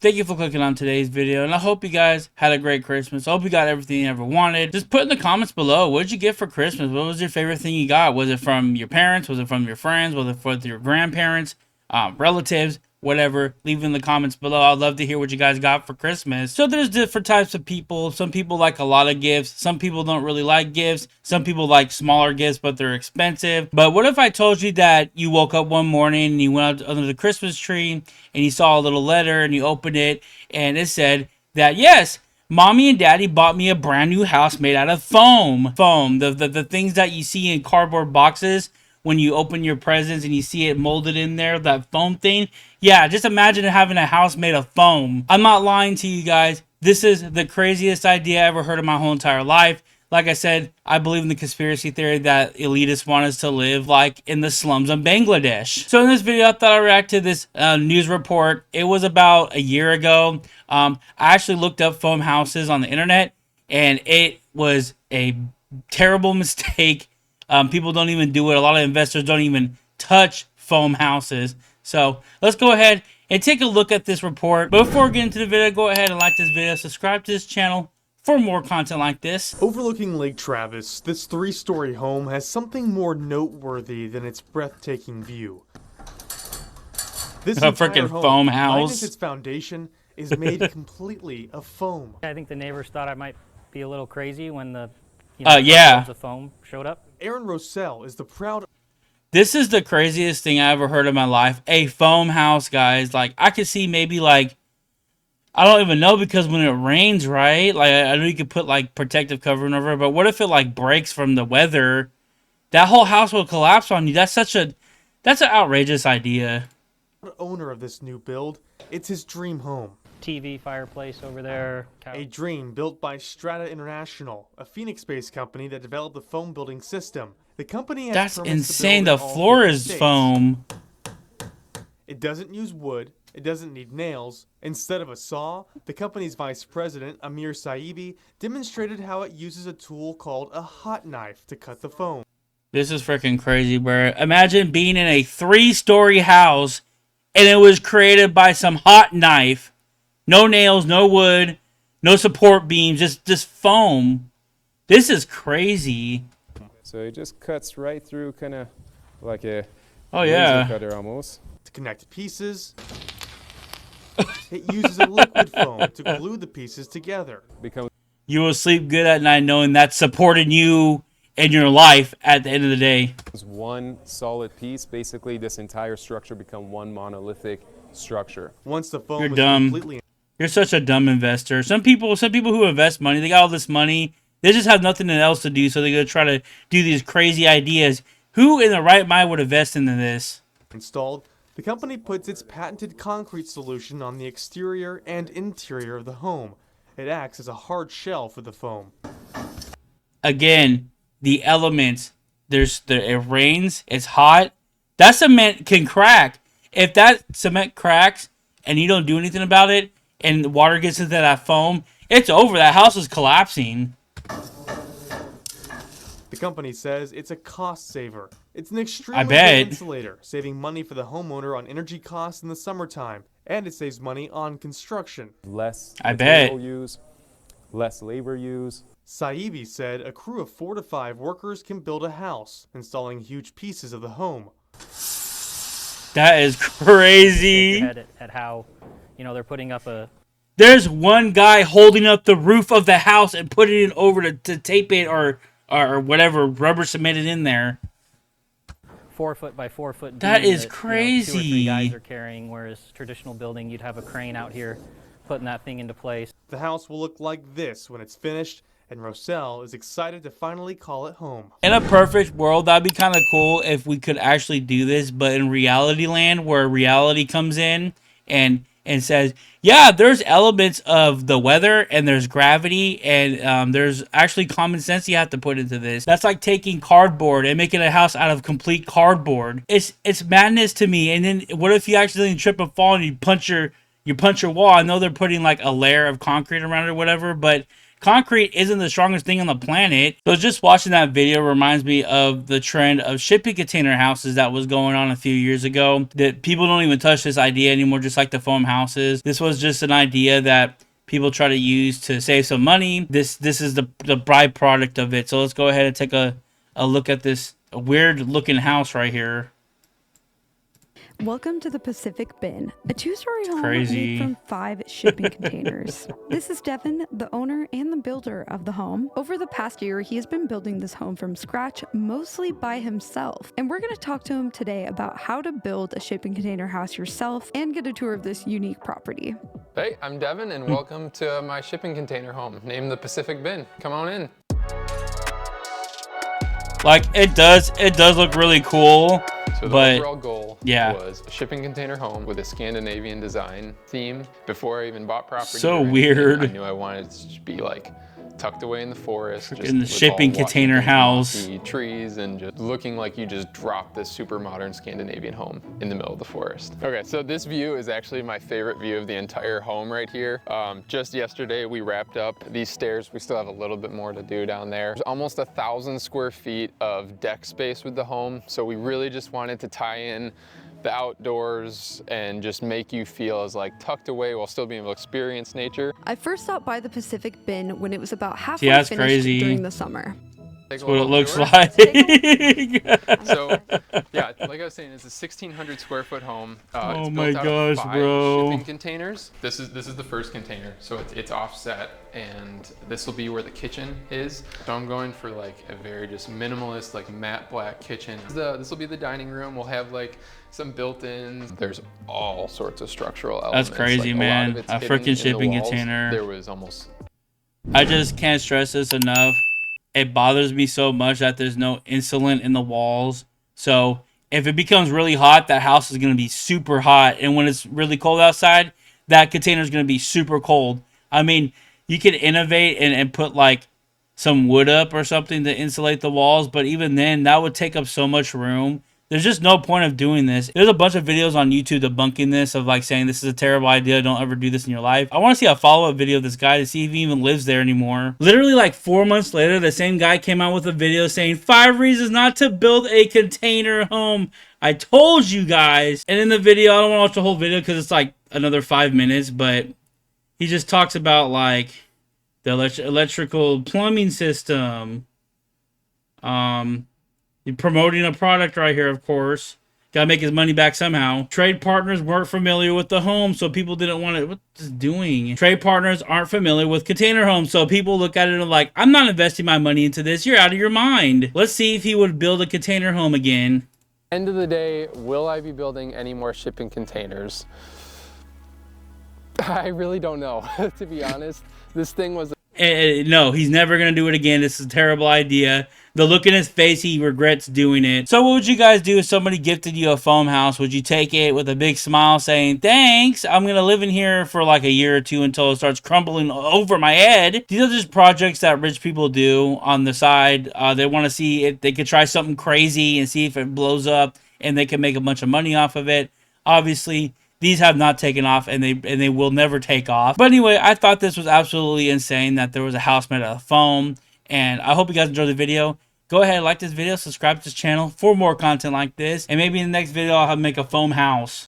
Thank you for clicking on today's video, and I hope you guys had a great Christmas. I hope you got everything you ever wanted. Just put in the comments below, what did you get for Christmas? What was your favorite thing you got? Was it from your parents? Was it from your friends? Was it from your grandparents, relatives? Whatever, leave in the comments below. I'd love to hear what you guys got for Christmas. So there's different types of people. Some people like a lot of gifts. Some people don't really like gifts. Some people like smaller gifts, but they're expensive. But what if I told you that you woke up one morning and you went out under the Christmas tree and you saw a little letter and you opened it and it said that, yes, Mommy and Daddy bought me a brand new house made out of foam. Foam, the things that you see in cardboard boxes when you open your presents and you see it molded in there, that foam thing. Yeah, just imagine having a house made of foam. I'm not lying to you guys. This is the craziest idea I ever heard in my whole entire life. Like I said, I believe in the conspiracy theory that elitists want us to live like in the slums of Bangladesh. So in this video, I thought I'd react to this news report. It was about a year ago. I actually looked up foam houses on the internet, and it was a terrible mistake. People don't even do it. A lot of investors don't even touch foam houses. So let's go ahead and take a look at this report. But before we get into the video, go ahead and like this video, subscribe to this channel for more content like this. Overlooking Lake Travis, this three-story home has something more noteworthy than its breathtaking view. This A freaking foam house. minus its foundation, is made completely of foam. I think the neighbors thought I might be a little crazy when the yeah, the foam showed up. Aaron Rosell is the proud. This is the craziest thing I ever heard in my life. A foam house, guys. Like, I could see maybe, like, I don't even know, because when it rains, right? Like, I know you could put, like, protective covering over it, but what if it, like, breaks from the weather? That whole house will collapse on you. That's an outrageous idea. Owner of this new build, it's his dream home. TV, fireplace over there. A dream built by Strata International, a Phoenix-based company that developed the foam building system. The company has That's permits to insane. build The in all floor 50 is states. foam. It doesn't use wood. It doesn't need nails. Instead of a saw, the company's vice president, Amir Saibi, demonstrated how it uses a tool called a hot knife to cut the foam. This is freaking crazy, bro. Imagine being in a 3-story house and it was created by some hot knife. No nails, no wood, no support beams, just foam. This is crazy. So it just cuts right through, kind of like a Oh, laser yeah. cutter almost. To connect pieces, it uses a liquid foam to glue the pieces together. Becomes You will sleep good at night knowing that's supporting you in your life at the end of the day. one solid piece. Basically, this entire structure become one monolithic structure. Once the foam You're is dumb. completely You're such a dumb investor. Some people who invest money, they got all this money. They just have nothing else to do, so they're going to try to do these crazy ideas. Who in the right mind would invest into this? installed, the company puts its patented concrete solution on the exterior and interior of the home. It acts as a hard shell for the foam. Again, the elements. It rains, it's hot. That cement can crack. If that cement cracks and you don't do anything about it, and the water gets into that foam, it's over. That house is collapsing. The company says it's a cost saver. It's an extremely bet. good insulator, saving money for the homeowner on energy costs in the summertime, and it saves money on construction. Less I material bet. use, less labor use. Saibi said a crew of 4 to 5 workers can build a house, installing huge pieces of the home. That is Shake crazy. your head at how, they're putting up a There's one guy holding up the roof of the house and putting it over to tape it or whatever, rubber cemented in there. 4-foot by 4-foot beam That is 2 or 3 crazy. guys are carrying, whereas traditional building, you'd have a crane out here putting that thing into place. The house will look like this when it's finished, and Rosell is excited to finally call it home. In a perfect world, that'd be kind of cool if we could actually do this, but in reality land, where reality comes in and says, yeah, there's elements of the weather and there's gravity and there's actually common sense you have to put into this. That's like taking cardboard and making a house out of complete cardboard. It's madness to me. And then what if you accidentally trip and fall and you punch your wall? I know they're putting like a layer of concrete around it or whatever, but concrete isn't the strongest thing on the planet. So just watching that video reminds me of the trend of shipping container houses that was going on a few years ago, that people don't even touch this idea anymore, just like the foam houses. This was just an idea that people try to use to save some money. This is the byproduct of it. So let's go ahead and take a look at this weird looking house right here. Welcome to the Pacific Bin, a two-story home crazy. made from 5 shipping containers. This is Devin, the owner and the builder of the home. Over the past year, he has been building this home from scratch, mostly by himself. And we're going to talk to him today about how to build a shipping container house yourself and get a tour of this unique property. Hey, I'm Devin, and welcome to my shipping container home, named the Pacific Bin. Come on in. Like, it does look really cool. So the but overall goal was a shipping container home with a Scandinavian design theme. Before I even bought property, so weird. I knew I wanted it to be like tucked away in the forest, just in the shipping container house, trees, and just looking like you just dropped this super modern Scandinavian home in the middle of the forest. Okay, so this view is actually my favorite view of the entire home right here. Just yesterday we wrapped up these stairs. We still have a little bit more to do down there. There's almost 1,000 square feet of deck space with the home, so we really just wanted to tie in the outdoors and just make you feel as like tucked away while still being able to experience nature. I first stopped by the Pacific Bin when it was about halfway that's finished crazy. During the summer. That's what it looks like. So, yeah, like I was saying, it's a 1,600 square foot home. Oh it's my built out of gosh, 5 bro. shipping containers. This is the first container, so it's offset, and this will be where the kitchen is. So I'm going for like a very just minimalist, like matte black kitchen. This will be the dining room. We'll have like some built-ins. There's all sorts of structural elements. That's crazy, like, man. A A freaking shipping walls. container. There was almost. I just can't stress this enough. It bothers me so much that there's no insulation in the walls. So if it becomes really hot, that house is going to be super hot. And when it's really cold outside, that container is going to be super cold. I mean, you could innovate and put like some wood up or something to insulate the walls. But even then, that would take up so much room. There's just no point of doing this. There's a bunch of videos on YouTube debunking this, of like saying this is a terrible idea, don't ever do this in your life. I want to see a follow-up video of this guy to see if he even lives there anymore. Literally like 4 months later, the same guy came out with a video saying 5 reasons not to build a container home. I told you guys. And in the video, I don't want to watch the whole video because it's like another 5 minutes, but he just talks about like the electrical plumbing system, promoting a product right here, of course. Gotta make his money back somehow. Trade partners weren't familiar with the home, so people didn't want it. What's this doing? Trade partners aren't familiar with container homes, so people look at it and like, I'm not investing my money into this. You're out of your mind. Let's see if he would build a container home again. End of the day, will I be building any more shipping containers? I really don't know, to be honest. This thing was... No, he's never going to do it again. This is a terrible idea. The look in his face, he regrets doing it. So what would you guys do if somebody gifted you a foam house? Would you take it with a big smile saying, thanks, I'm going to live in here for like a year or two until it starts crumbling over my head? These are just projects that rich people do on the side. They want to see if they could try something crazy and see if it blows up and they can make a bunch of money off of it. Obviously, these have not taken off, and they will never take off. But anyway, I thought this was absolutely insane that there was a house made out of foam. And I hope you guys enjoyed the video. Go ahead and like this video, subscribe to this channel for more content like this. And maybe in the next video, I'll have to make a foam house.